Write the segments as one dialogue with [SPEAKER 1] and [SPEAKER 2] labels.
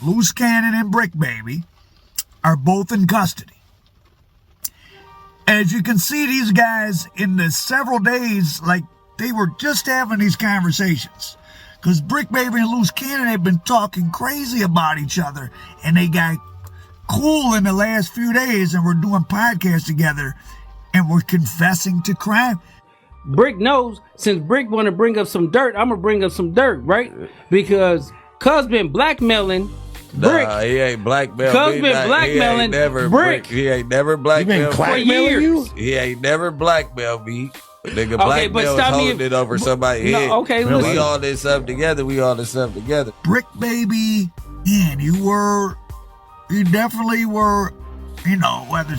[SPEAKER 1] Loose Cannon and Bricc Baby are both in custody. As you can see, these guys in the several days, like they were just having these conversations. Because Bricc Baby and Loose Cannon have been talking crazy about each other. And they got cool in the last few days and we're doing podcasts together. And we're confessing to crime.
[SPEAKER 2] Bricc knows, since Bricc want to bring up some dirt, I'm going to bring up some dirt, right? Because Cuz been blackmailing Bricc.
[SPEAKER 3] Nah, he ain't blackmailed.
[SPEAKER 2] Cuz been blackmailing Bricc.
[SPEAKER 3] He ain't never blackmailed me.
[SPEAKER 2] For years.
[SPEAKER 3] He ain't never blackmailed me. Nigga,
[SPEAKER 2] okay, but stop
[SPEAKER 3] holding it over somebody's head.
[SPEAKER 2] Okay, listen.
[SPEAKER 3] We all this stuff together.
[SPEAKER 1] Bricc Baby, man, you definitely were, whether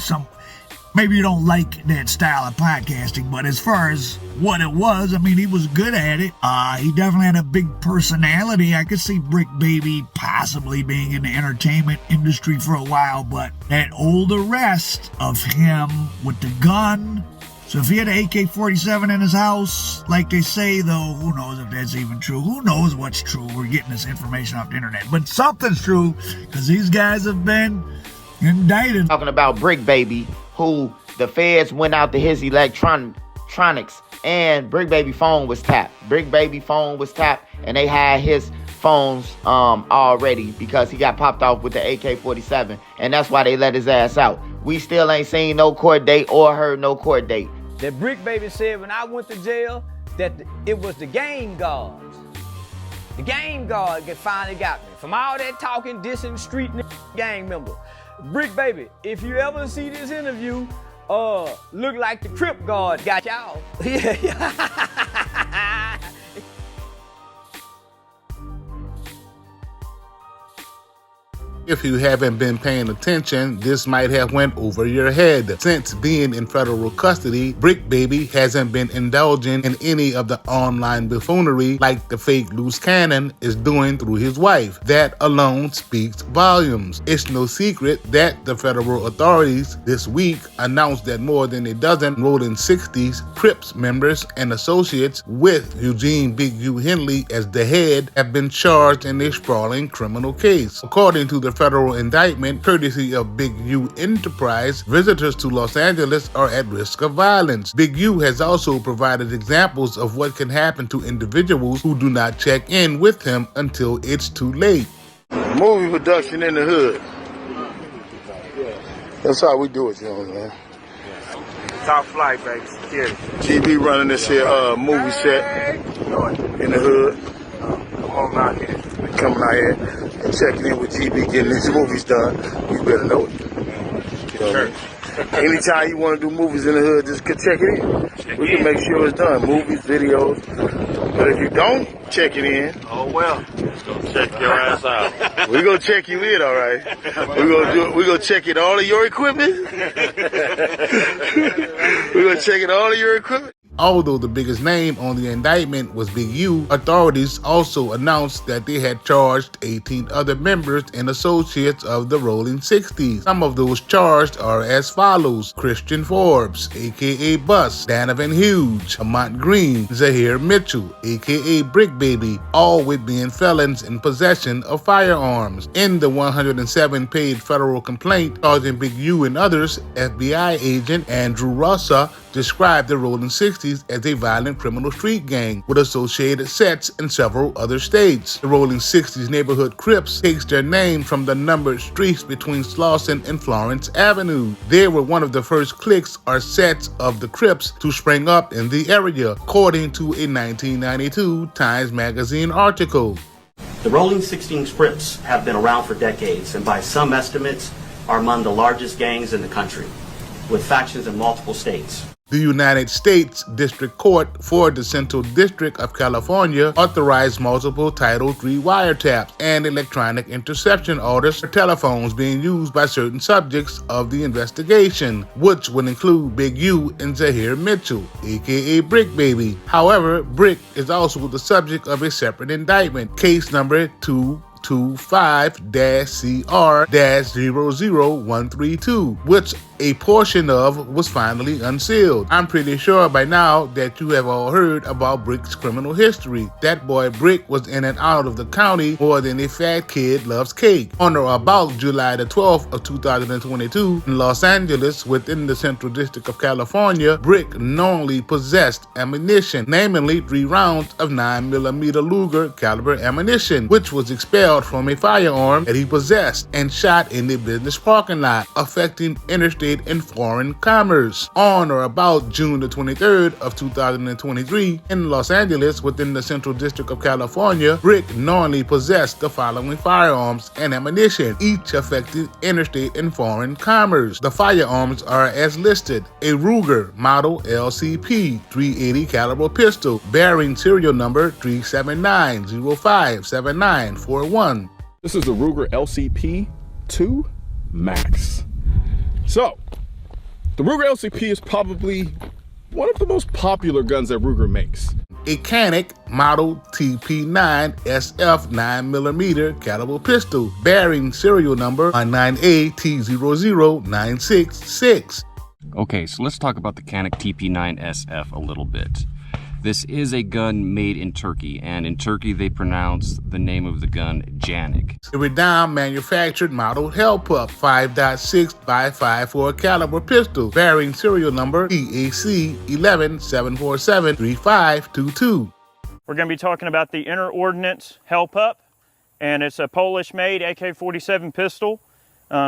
[SPEAKER 1] maybe you don't like that style of podcasting, but as far as what it was, I mean, he was good at it. He definitely had a big personality. I could see Bricc Baby possibly being in the entertainment industry for a while, but that old arrest of him with the gun. So if he had an AK-47 in his house, like they say, though, who knows if that's even true? Who knows what's true? We're getting this information off the internet. But something's true, because these guys have been indicted.
[SPEAKER 4] Talking about Bricc Baby, who the feds went out to his electronics, and Bricc Baby phone was tapped. Bricc Baby phone was tapped, and they had his phones already because he got popped off with the AK-47, and that's why they let his ass out. We still ain't seen no court date or heard no court date.
[SPEAKER 5] That Bricc Baby said when I went to jail that it was the game guards. The game guard finally got me. From all that talking, dissing street gang member. Bricc Baby, if you ever see this interview, look like the Crip guard got y'all.
[SPEAKER 6] If you haven't been paying attention, this might have went over your head. Since being in federal custody, Bricc Baby hasn't been indulging in any of the online buffoonery like the fake Loose Cannon is doing through his wife. That alone speaks volumes. It's no secret that the federal authorities this week announced that more than a dozen Rolling 60s Crips members and associates with Eugene Big U Henley as the head have been charged in a sprawling criminal case. According to the federal indictment, courtesy of Big U Enterprise, visitors to Los Angeles are at risk of violence. Big U has also provided examples of what can happen to individuals who do not check in with him until it's too late.
[SPEAKER 7] Movie production in the hood. That's how we do it, you know, man.
[SPEAKER 8] Top flight, baby. Security.
[SPEAKER 7] GB running this here movie set in the hood.
[SPEAKER 8] Come on out here.
[SPEAKER 7] Coming out here and checking in with GB, getting these movies done. You better know it. You know what I mean? Anytime you want to do movies in the hood, just check it in. We can make sure it's done. Movies, videos. But if you don't check it in,
[SPEAKER 8] oh well. Check your ass out.
[SPEAKER 7] We're gonna check you in, all right. We're gonna check in all of your equipment. We're gonna check in all of your equipment.
[SPEAKER 6] Although the biggest name on the indictment was Big U, authorities also announced that they had charged 18 other members and associates of the Rolling 60s. Some of those charged are as follows: Christian Forbes, aka Bus, Donovan Hughes, Lamont Green, Zahir Mitchell, aka Bricc Baby, all with being felons in possession of firearms. In the 107-page federal complaint charging Big U and others, FBI agent Andrew Rossa described the Rolling 60s as a violent criminal street gang with associated sets in several other states. The Rolling 60s neighborhood Crips takes their name from the numbered streets between Slauson and Florence Avenue. They were one of the first cliques or sets of the Crips to spring up in the area, according to a 1992 Times Magazine article.
[SPEAKER 9] The Rolling 60s Crips have been around for decades and by some estimates are among the largest gangs in the country, with factions in multiple states.
[SPEAKER 6] The United States District Court for the Central District of California authorized multiple Title III wiretaps and electronic interception orders for telephones being used by certain subjects of the investigation, which would include Big U and Zahir Mitchell, aka Bricc Baby. However, Bricc is also the subject of a separate indictment, case number 225-CR-00132, which a portion of was finally unsealed. I'm pretty sure by now that you have all heard about Brick's criminal history. That boy Bricc was in and out of the county more than a fat kid loves cake. On or about July the 12th of 2022, in Los Angeles, within the Central District of California, Bricc knowingly possessed ammunition, namely 3 rounds of 9mm Luger caliber ammunition, which was expelled from a firearm that he possessed and shot in the business parking lot, affecting interstate and foreign commerce. On or about June the 23rd of 2023, in Los Angeles, within the Central District of California, Bricc knowingly possessed the following firearms and ammunition, each affecting interstate and foreign commerce. The firearms are as listed: a Ruger model LCP 380 caliber pistol bearing serial number 379057941.
[SPEAKER 10] This is the Ruger LCP 2 Max. So, the Ruger LCP is probably one of the most popular guns that Ruger makes.
[SPEAKER 6] A Canic model TP9 SF 9mm caliber pistol bearing serial number 9A T00966.
[SPEAKER 11] Okay, so let's talk about the Canic TP9 SF a little bit. This is a gun made in Turkey, and in Turkey they pronounce the name of the gun Janik.
[SPEAKER 6] A renowned manufactured model Hellpup 5.6x5.54 caliber pistol bearing serial number EAC 117473522.
[SPEAKER 12] We're going to be talking about the Inner Ordnance Hellpup, and it's a Polish-made AK-47 pistol.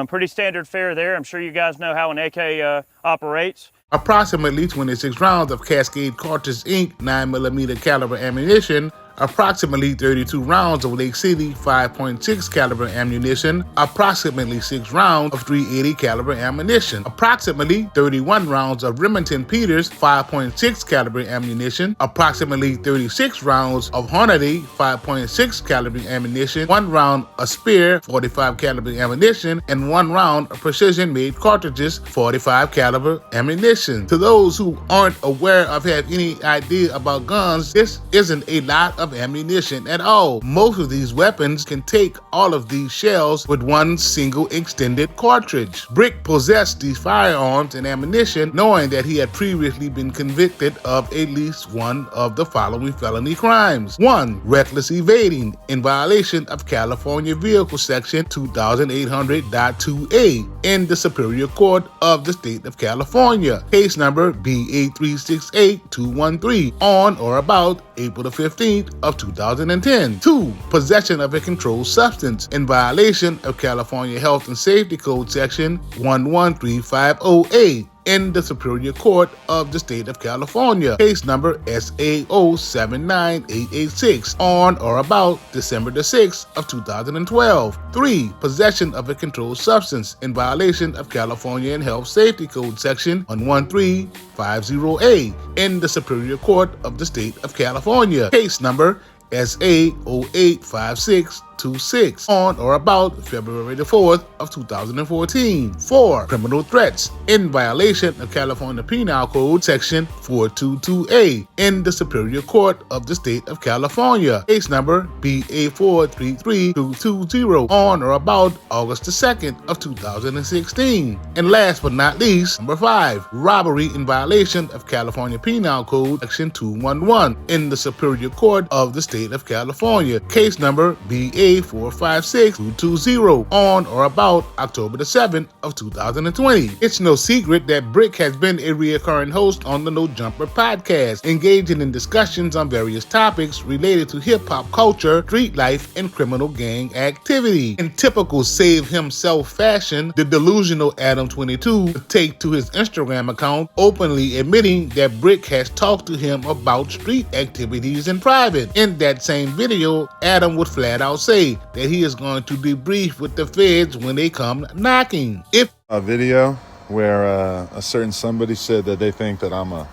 [SPEAKER 12] Pretty standard fare there. I'm sure you guys know how an AK operates.
[SPEAKER 6] Approximately 26 rounds of Cascade Cartridge Inc. 9mm caliber ammunition, approximately 32 rounds of Lake City 5.6 caliber ammunition, approximately 6 rounds of 380 caliber ammunition, approximately 31 rounds of Remington Peters 5.6 caliber ammunition, approximately 36 rounds of Hornady 5.6 caliber ammunition, 1 round of Spear 45 caliber ammunition, and 1 round of Precision Made Cartridges 45 caliber ammunition. To those who aren't aware or have any idea about guns, this isn't a lot of ammunition at all. Most of these weapons can take all of these shells with one single extended cartridge. Bricc possessed these firearms and ammunition knowing that he had previously been convicted of at least one of the following felony crimes. 1. Reckless evading in violation of California Vehicle Section 2800.2A in the Superior Court of the State of California. Case number BA368213 on or about April the 15th of 2010. 2. Possession of a controlled substance in violation of California Health and Safety Code Section 11350A in the Superior Court of the State of California. Case number SAO79886 on or about December the 6th of 2012. 3. Possession of a controlled substance in violation of California and Health Safety Code Section 11350A in the Superior Court of the State of California. Case number SA085626 on or about February the 4th of 2014. 4. Criminal threats in violation of California Penal Code Section 422A in the Superior Court of the State of California. Case number BA433220 on or about August the 2nd of 2016. And last but not least, number 5. Robbery in violation of California Penal Code Section 211 in the Superior Court of the State of California. Case number BA456220 on or about October the 7th of 2020. It's no secret that Bricc has been a recurring host on the No Jumper podcast, engaging in discussions on various topics related to hip-hop culture, street life, and criminal gang activity. In typical save himself fashion, the delusional Adam22 would take to his Instagram account, openly admitting that Bricc has talked to him about street activities in private. In that same video, Adam would flat out say that he is going to debrief with the feds when they come knocking. If
[SPEAKER 13] a video where a certain somebody said that they think that I'm a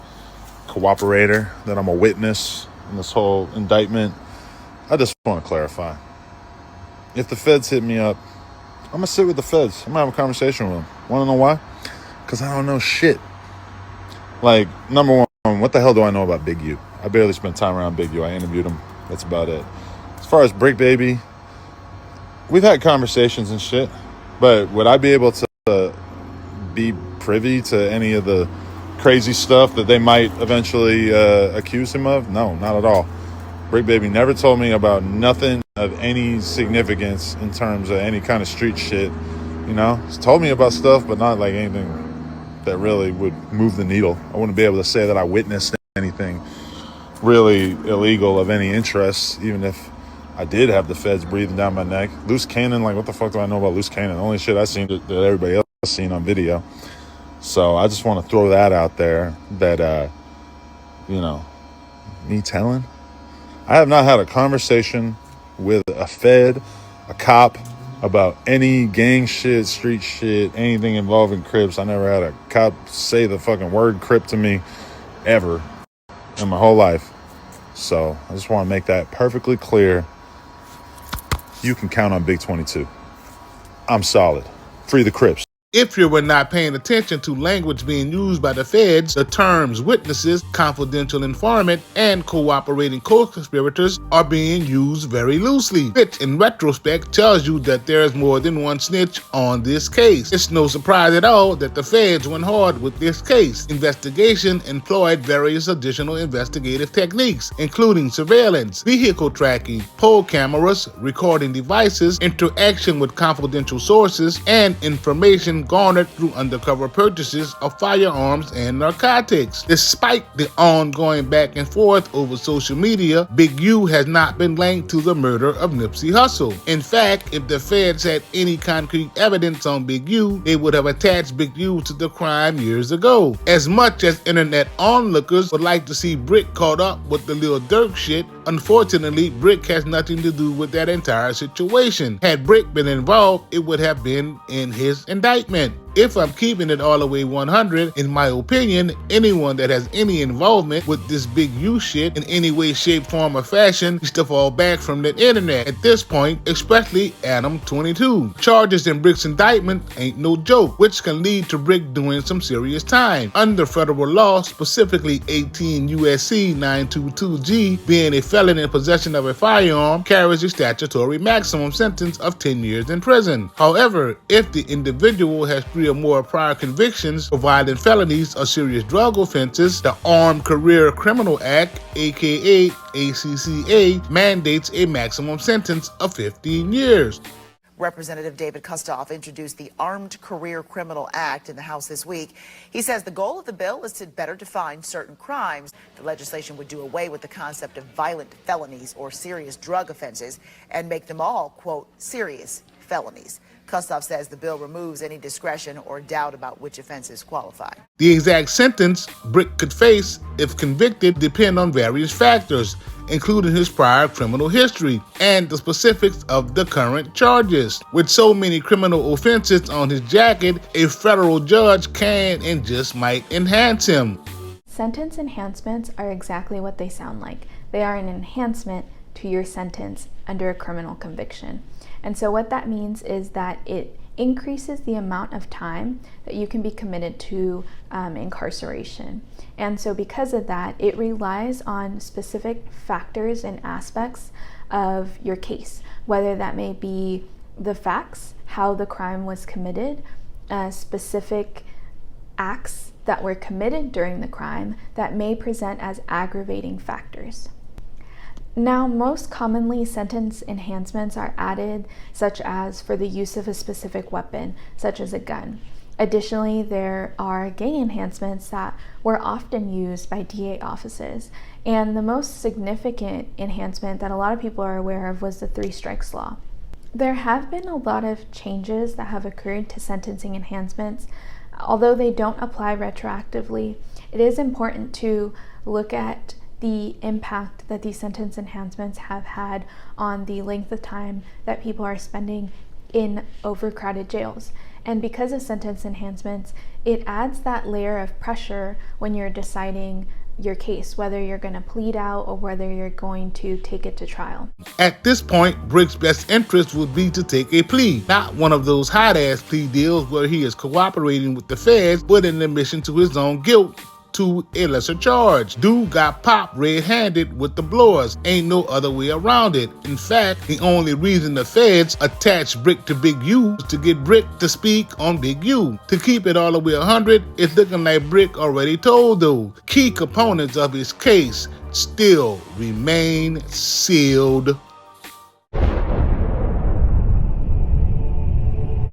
[SPEAKER 13] cooperator, that I'm a witness in this whole indictment, I just want to clarify. If the feds hit me up, I'm going to sit with the feds. I'm going to have a conversation with them. Want to know why? Because I don't know shit. Like, number one, what the hell do I know about Big U? I barely spent time around Big U. I interviewed him. That's about it. As far as Bricc Baby, we've had conversations and shit, but would I be able to be privy to any of the crazy stuff that they might eventually accuse him of? No, not at all. Bricc Baby never told me about nothing of any significance in terms of any kind of street shit. You know, he's told me about stuff, but not like anything that really would move the needle. I wouldn't be able to say that I witnessed anything really illegal of any interest, even if I did have the feds breathing down my neck. Loose cannon, like what the fuck do I know about loose cannon? The only shit I seen that everybody else has seen on video. So I just want to throw that out there that, you know, me telling. I have not had a conversation with a fed, a cop, about any gang shit, street shit, anything involving Crips. I never had a cop say the fucking word Crip to me ever in my whole life. So I just want to make that perfectly clear. You can count on Big 22. I'm solid. Free the Crips.
[SPEAKER 6] If you were not paying attention to language being used by the feds, the terms witnesses, confidential informant, and cooperating co-conspirators are being used very loosely, which in retrospect tells you that there is more than one snitch on this case. It's no surprise at all that the feds went hard with this case. Investigation employed various additional investigative techniques, including surveillance, vehicle tracking, poll cameras, recording devices, interaction with confidential sources, and information garnered through undercover purchases of firearms and narcotics. Despite the ongoing back and forth over social media, Big U has not been linked to the murder of Nipsey Hussle. In fact, if the feds had any concrete evidence on Big U, they would have attached Big U to the crime years ago. As much as internet onlookers would like to see Bricc caught up with the Lil Durk shit, unfortunately, Bricc has nothing to do with that entire situation. Had Bricc been involved, it would have been in his indictment. If I'm keeping it all the way 100, in my opinion, anyone that has any involvement with this Big U shit in any way, shape, form, or fashion needs to fall back from the internet. At this point, especially Adam 22. Charges in Brick's indictment ain't no joke, which can lead to Bricc doing some serious time. Under federal law, specifically 18 USC 922G, being a felon in possession of a firearm carries a statutory maximum sentence of 10 years in prison. However, if the individual has 3 or more prior convictions for violent felonies or serious drug offenses, the Armed Career Criminal Act, aka ACCA, mandates a maximum sentence of 15 years.
[SPEAKER 14] Representative David Kustoff introduced the Armed Career Criminal Act in the House this week. He says the goal of the bill is to better define certain crimes. The legislation would do away with the concept of violent felonies or serious drug offenses and make them all, quote, serious felonies. Kustoff says the bill removes any discretion or doubt about which offenses qualify.
[SPEAKER 6] The exact sentence Bricc could face, if convicted, depend on various factors, including his prior criminal history and the specifics of the current charges. With so many criminal offenses on his jacket, a federal judge can and just might enhance him.
[SPEAKER 15] Sentence enhancements are exactly what they sound like. They are an enhancement to your sentence under a criminal conviction. And so what that means is that it increases the amount of time that you can be committed to incarceration. And so because of that, it relies on specific factors and aspects of your case, whether that may be the facts, how the crime was committed, specific acts that were committed during the crime that may present as aggravating factors. Now, most commonly, sentence enhancements are added, such as for the use of a specific weapon, such as a gun. Additionally, there are gang enhancements that were often used by DA offices. And the most significant enhancement that a lot of people are aware of was the 3 strikes law. There have been a lot of changes that have occurred to sentencing enhancements. Although they don't apply retroactively, it is important to look at the impact that these sentence enhancements have had on the length of time that people are spending in overcrowded jails. And because of sentence enhancements, it adds that layer of pressure when you're deciding your case, whether you're going to plead out or whether you're going to take it to trial.
[SPEAKER 6] At this point, Brick's best interest would be to take a plea, not one of those hot-ass plea deals where he is cooperating with the feds, but an admission to his own guilt to a lesser charge. Dude got popped red-handed with the blowers. Ain't no other way around it. In fact, the only reason the feds attached Bricc to Big U is to get Bricc to speak on Big U. To keep it all the way 100, it's looking like Bricc already told though. Key components of his case still remain sealed.